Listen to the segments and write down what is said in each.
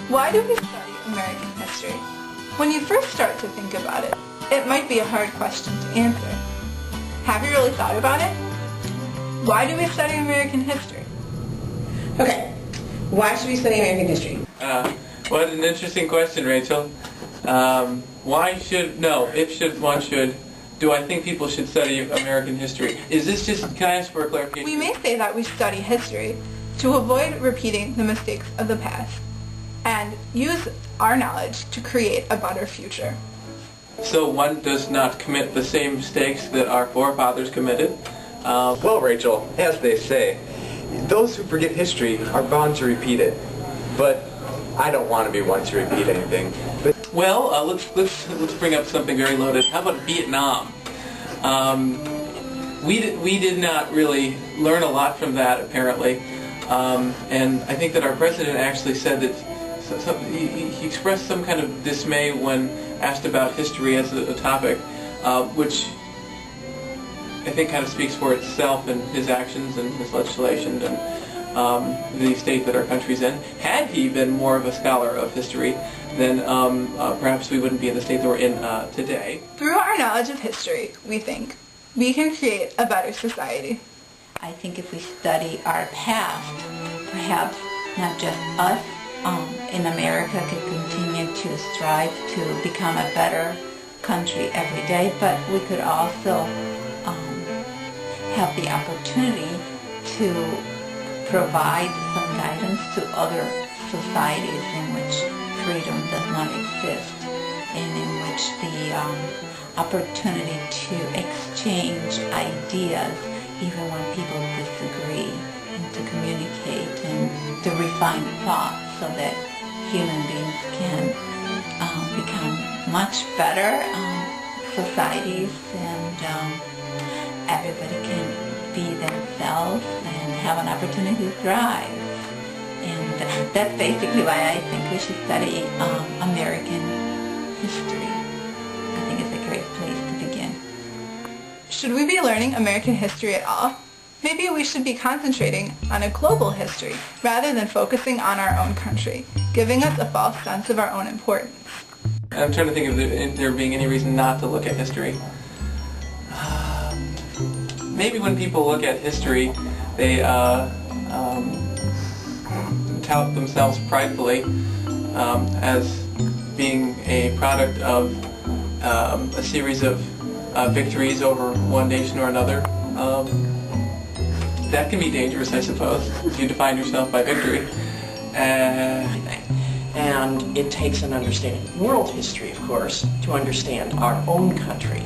Why do we study American history? When you first start to think about it, it might be a hard question to answer. Have you really thought about it? Why do we study American history? Okay, why should we study American history? What an interesting question, Rachel. One should. Do I think people should study American history? Is this just, can I ask for a clarification? We may say that we study history to avoid repeating the mistakes of the past and use our knowledge to create a better future. So one does not commit the same mistakes that our forefathers committed? Well, Rachel, as they say, those who forget history are bound to repeat it. But I don't want to be one to repeat anything. Well, let's bring up something very loaded. How about Vietnam? We did not really learn a lot from that, apparently, and I think that our president actually said that he expressed some kind of dismay when asked about history as a topic, which I think kind of speaks for itself in his actions and his legislation and the state that our country's in. Had he been more of a scholar of history, then perhaps we wouldn't be in the state that we're in today. Through our knowledge of history, we think, we can create a better society. I think if we study our past, perhaps not just us in America could continue to strive to become a better country every day, but we could also have the opportunity to provide some guidance to other societies in which freedom does not exist, and in which the opportunity to exchange ideas even when people disagree, and to communicate and to refine thought so that human beings can become much better societies, and everybody can be themselves and have an opportunity to thrive. And that's basically why I think we should study American history. I think it's a great place to begin. Should we be learning American history at all? Maybe we should be concentrating on a global history rather than focusing on our own country, giving us a false sense of our own importance. I'm trying to think of there being any reason not to look at history. Maybe when people look at history, they tout themselves pridefully as being a product of a series of victories over one nation or another. That can be dangerous, I suppose, if you define yourself by victory. And it takes an understanding of world history, of course, to understand our own country.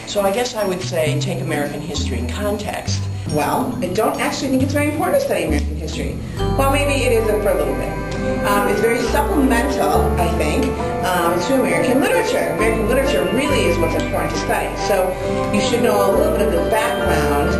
So I guess I would say take American history in context. Well, I don't actually think it's very important to study American history. Well, maybe it is for a little bit. It's very supplemental, I think, to American literature. American literature really is what's important to study. So you should know a little bit of the background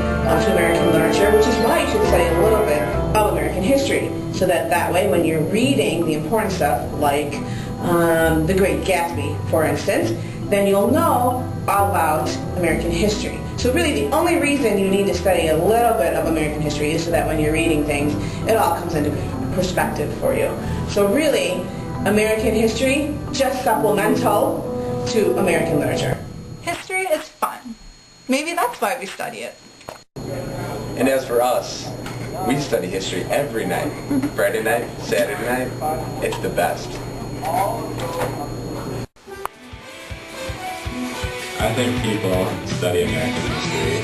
to American literature, which is why you should study a little bit of American history. So that way when you're reading the important stuff like The Great Gatsby, for instance, then you'll know all about American history. So really the only reason you need to study a little bit of American history is so that when you're reading things, it all comes into perspective for you. So really, American history, just supplemental to American literature. History is fun. Maybe that's why we study it. And as for us, we study history every night. Friday night, Saturday night, it's the best. I think people study American history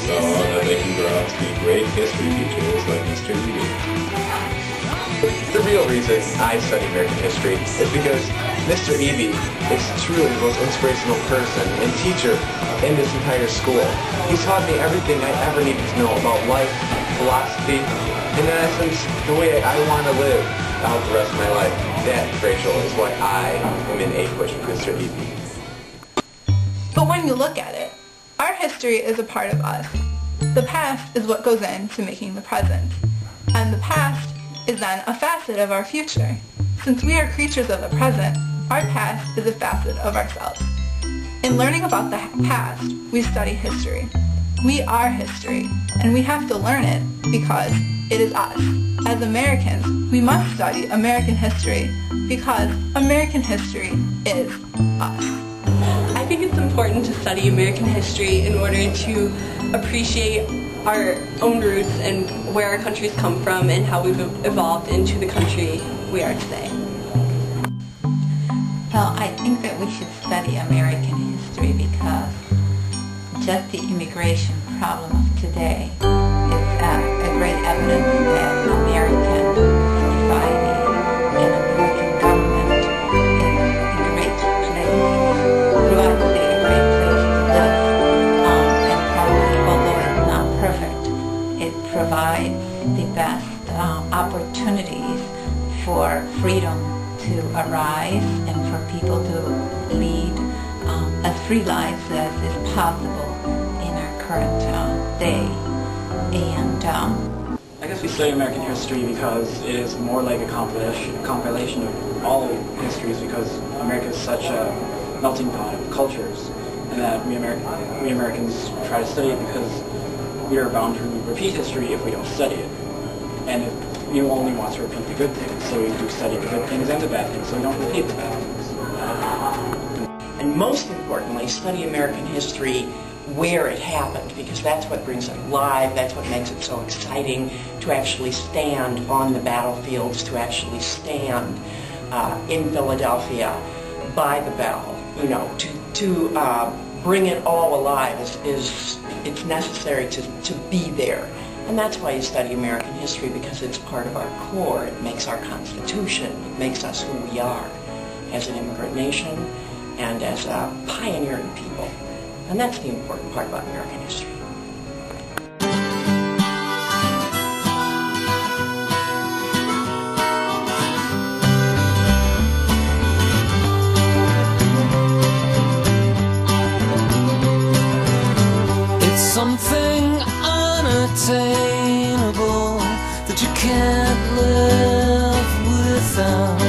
so that they can grow up to be great history teachers like Mr. Eby. The real reason I study American history is because Mr. Eby is truly the most inspirational person and teacher in this entire school. He's taught me everything I ever needed to know about life, philosophy, and in essence, the way I want to live out the rest of my life. That, Rachel, is why I am in APUSH with Mr. Eby. But when you look at it, our history is a part of us. The past is what goes into making the present. And the past is then a facet of our future. Since we are creatures of the present, our past is a facet of ourselves. In learning about the past, we study history. We are history, and we have to learn it because it is us. As Americans, we must study American history because American history is us. I think it's important to study American history in order to appreciate our own roots and where our country's come from and how we've evolved into the country we are today. Well, I think that we should study American history because just the immigration problem of today is a great evidence that American society and American government is a great place, throughout the day, a great place to live. And probably, although it's not perfect, it provides the best opportunities for freedom to arise and for people to lead as free lives as is possible in our current day. And I guess we study American history because it is more like a compilation of all histories, because America is such a melting pot of cultures, and that we Americans try to study it because we are bound to repeat history if we don't study it. And if we only want to repeat the good things, so we do study the good things and the bad things, so we don't repeat the bad things. And most importantly, study American history where it happened, because that's what brings it alive, that's what makes it so exciting to actually stand on the battlefields, to actually stand in Philadelphia by the bell, you know, to bring it all alive it's necessary to be there. And that's why you study American history, because it's part of our core. It makes our Constitution. It makes us who we are as an immigrant nation and as a pioneering people. And that's the important part about American history. It's something unattainable that you can't live without.